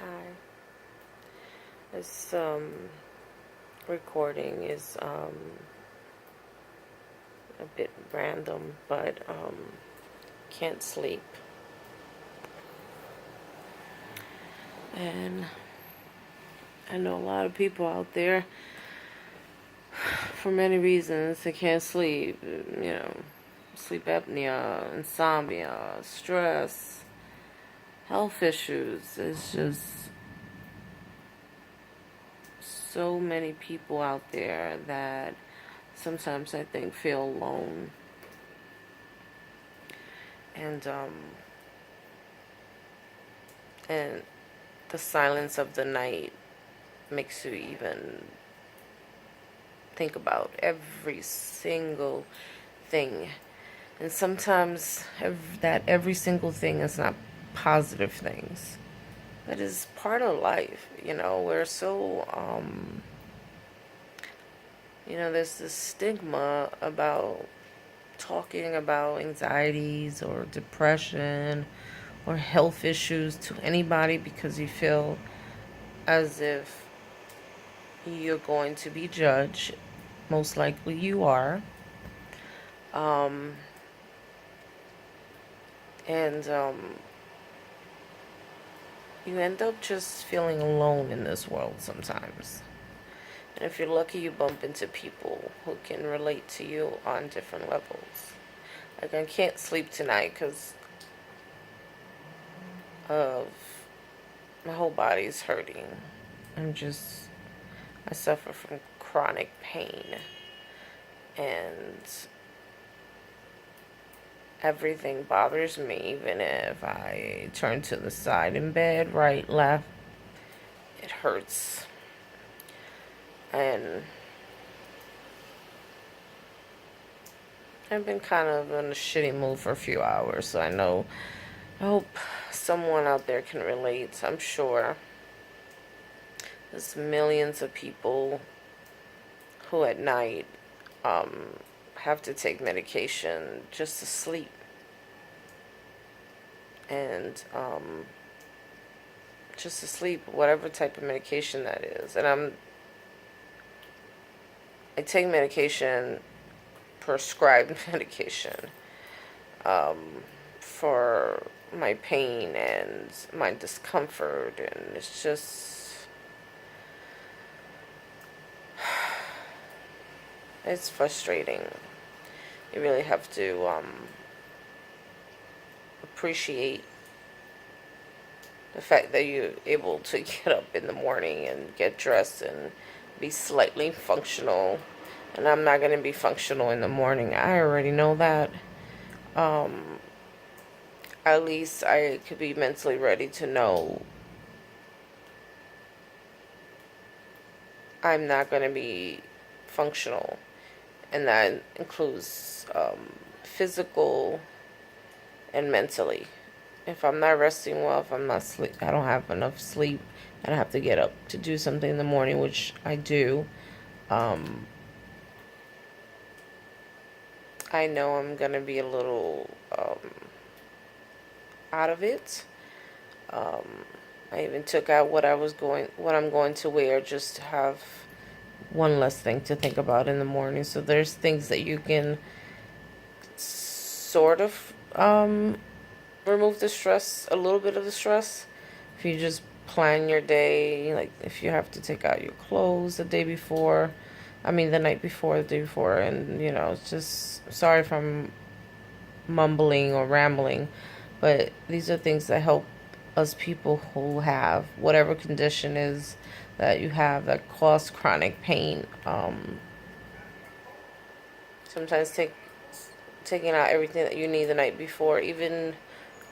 Hi. This recording is a bit random, but can't sleep. And I know a lot of people out there, for many reasons, they can't sleep. Sleep apnea, insomnia, stress, health issues. It's just so many people out there that sometimes I think feel alone. And and the silence of the night makes you even think about every single thing. And sometimes every single thing is not positive things. That is part of life. We're so there's this stigma about talking about anxieties or depression or health issues to anybody because you feel as if you're going to be judged. Most likely you are. And you end up just feeling alone in this world sometimes. And if you're lucky, you bump into people who can relate to you on different levels. Like, I can't sleep tonight because of my whole body's hurting. I suffer from chronic pain. And everything bothers me, even if I turn to the side in bed, right, left, it hurts. And I've been kind of in a shitty mood for a few hours, so I hope someone out there can relate. I'm sure there's millions of people who at night have to take medication just to sleep. And just to sleep, whatever type of medication that is. And I take medication, prescribed medication, for my pain and my discomfort, and it's frustrating. You really have to appreciate the fact that you're able to get up in the morning and get dressed and be slightly functional. And I'm not going to be functional in the morning. I already know that. At least I could be mentally ready to know I'm not going to be functional. And that includes physical and mentally. If I'm not resting well, if I'm not I don't have enough sleep, and I have to get up to do something in the morning, which I do. I know I'm gonna be a little out of it. I even took out what I'm going to wear, just to have one less thing to think about in the morning. So there's things that you can sort of remove the stress, a little bit of the stress, if you just plan your day. Like, if you have to take out your clothes the night before, the day before. And it's just, sorry if I'm mumbling or rambling, but these are things that help us people who have whatever condition is that you have that cause chronic pain. Sometimes taking out everything that you need the night before, even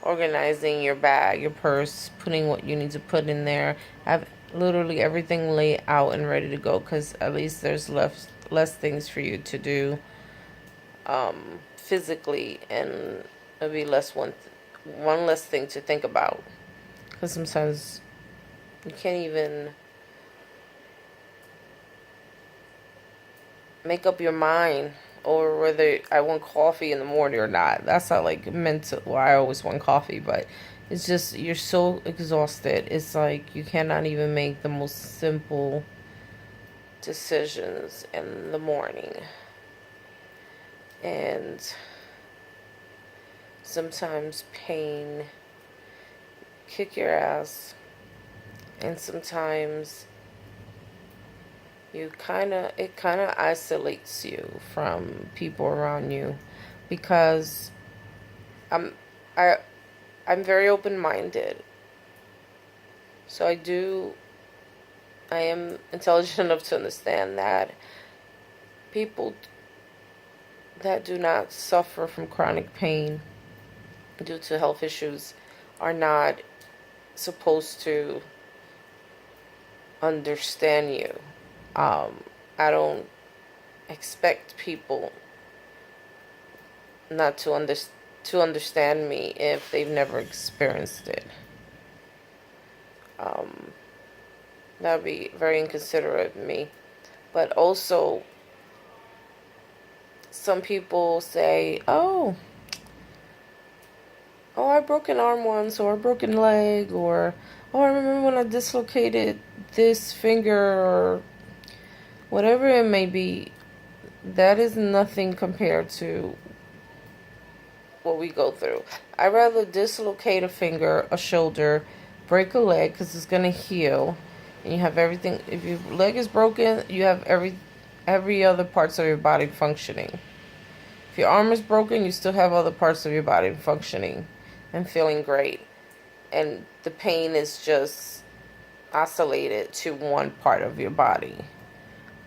organizing your bag, your purse, putting what you need to put in there, have literally everything laid out and ready to go, because at least there's less things for you to do physically, and it'll be one less thing to think about, because sometimes you can't even make up your mind or whether I want coffee in the morning or not. That's not like meant to, well, I always want coffee, but It's just you're so exhausted. It's like you cannot even make the most simple decisions in the morning. And sometimes pain kick your ass, and sometimes it kind of isolates you from people around you, because I'm I I'm very open-minded. So I am intelligent enough to understand that people that do not suffer from chronic pain due to health issues are not supposed to understand you. I don't expect people not to understand me if they've never experienced it. Um, that would be very inconsiderate of me. But also, some people say, oh, I broke an arm once, or a broken leg, or, oh, I remember when I dislocated this finger, or whatever it may be. That is nothing compared to what we go through. I'd rather dislocate a finger, a shoulder, break a leg, because it's going to heal, and you have everything. If your leg is broken, you have every other parts of your body functioning. If your arm is broken, you still have other parts of your body functioning and feeling great. And the pain is just isolated to one part of your body.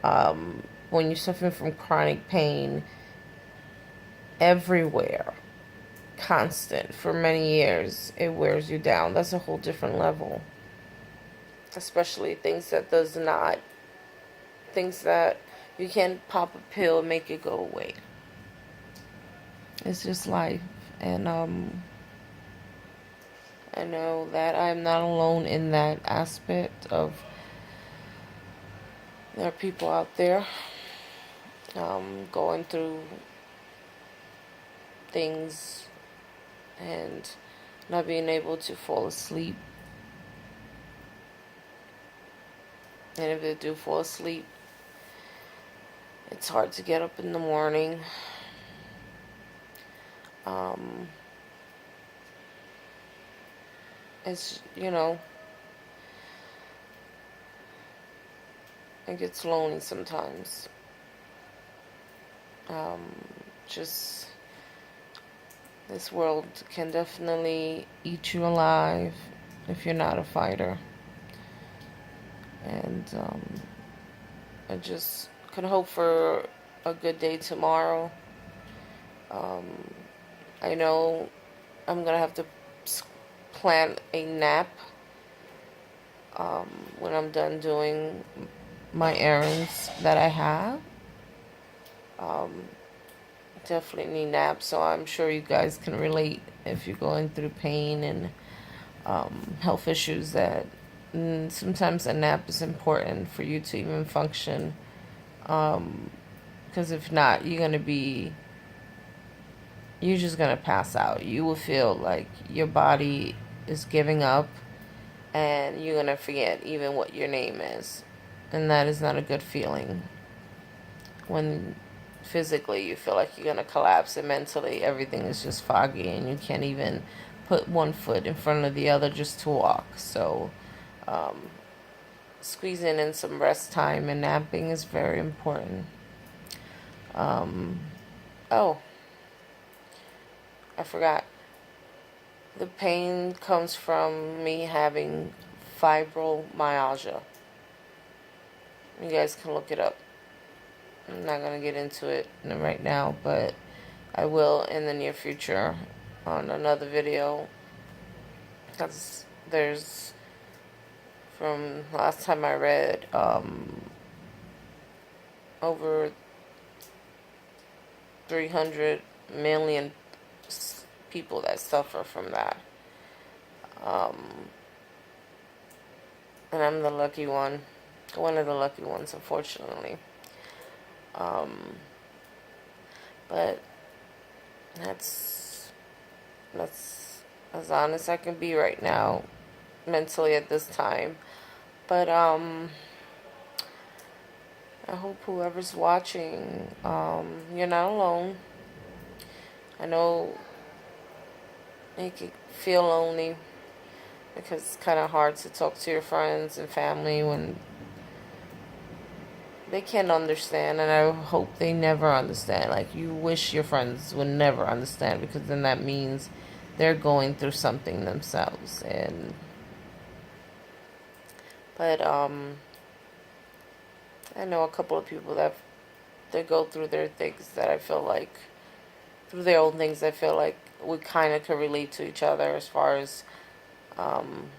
When you're suffering from chronic pain everywhere, constant, for many years, it wears you down. That's a whole different level. Especially things that you can't pop a pill and make it go away. It's just life. And I know that I'm not alone in that aspect of, there are people out there going through things and not being able to fall asleep. And if they do fall asleep, it's hard to get up in the morning. It's, it gets lonely sometimes. Just, this world can definitely eat you alive if you're not a fighter. And I just can hope for a good day tomorrow. I know I'm going to have to plan a nap when I'm done doing my errands that I have. Definitely need naps, so I'm sure you guys can relate if you're going through pain and health issues, that sometimes a nap is important for you to even function. Because if not, you're just going to pass out. You will feel like your body is giving up, and you're going to forget even what your name is. And that is not a good feeling. When physically you feel like you're going to collapse, and mentally everything is just foggy, and you can't even put one foot in front of the other just to walk. So squeezing in some rest time and napping is very important. Oh, I forgot. The pain comes from me having fibromyalgia. You guys can look it up. I'm not going to get into it right now, but I will in the near future on another video. Because there's, from last time I read, over 300 million people that suffer from that. And I'm the lucky one. One of the lucky ones, unfortunately. But that's as honest I can be right now, mentally at this time. But I hope whoever's watching, you're not alone. I know it can feel lonely because it's kind of hard to talk to your friends and family when they can't understand, and I hope they never understand. Like, you wish your friends would never understand, because then that means they're going through something themselves. And but I know a couple of people that they go through their things that I feel like, through their own things, I feel like we kind of can relate to each other, as far as um,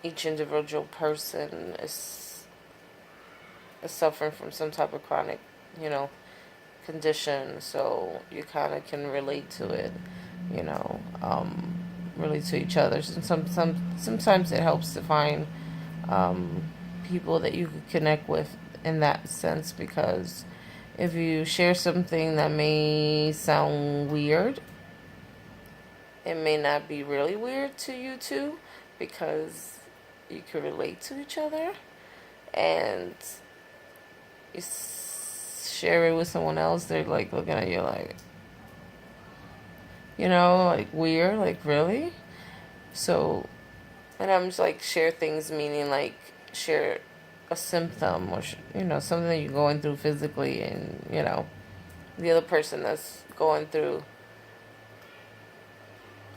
each individual person is suffering from some type of chronic, you know, condition. So you kind of can relate to it, you know, relate to each other. And sometimes it helps to find um, people that you could connect with in that sense, because if you share something that may sound weird, it may not be really weird to you too, because you can relate to each other, and you share it with someone else, they're like looking at you like, like weird, like really. So, and I'm just like, share things, meaning like share a symptom, or something that you're going through physically, and the other person that's going through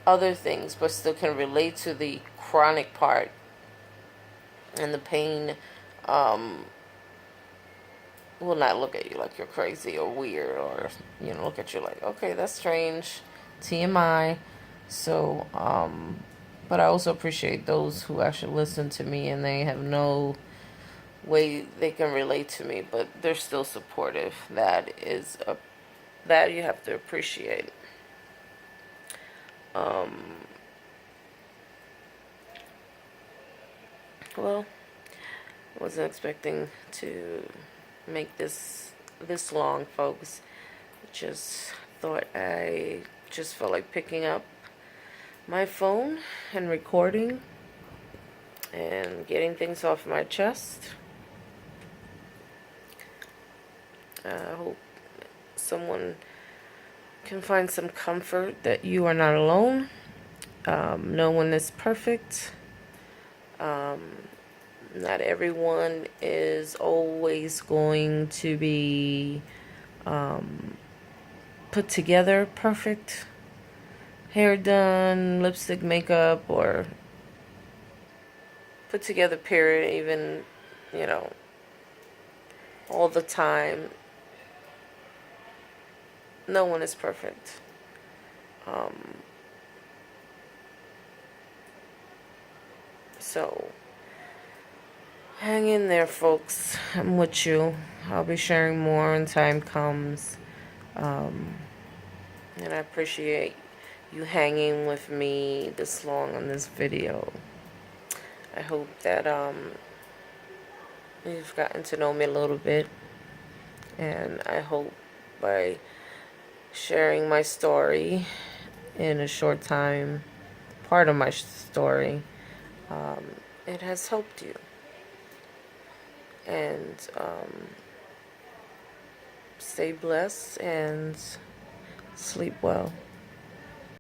other things but still can relate to the chronic part and the pain, um, will not look at you like you're crazy or weird, or look at you like, okay, that's strange, TMI. So but I also appreciate those who actually listen to me, and they have no way they can relate to me, but they're still supportive. That you have to appreciate. um well, I wasn't expecting to make this long, folks. Just thought I just felt like picking up my phone and recording and getting things off my chest. I hope someone can find some comfort that you are not alone. No one is perfect. Not everyone is always going to be put together perfect. Hair done, lipstick, makeup, or put together, period, even, all the time. No one is perfect. So, hang in there, folks. I'm with you. I'll be sharing more when time comes. Um, and I appreciate you hanging with me this long on this video. I hope that you've gotten to know me a little bit. And I hope by sharing my story in a short time, part of my story, it has helped you. And stay blessed and sleep well.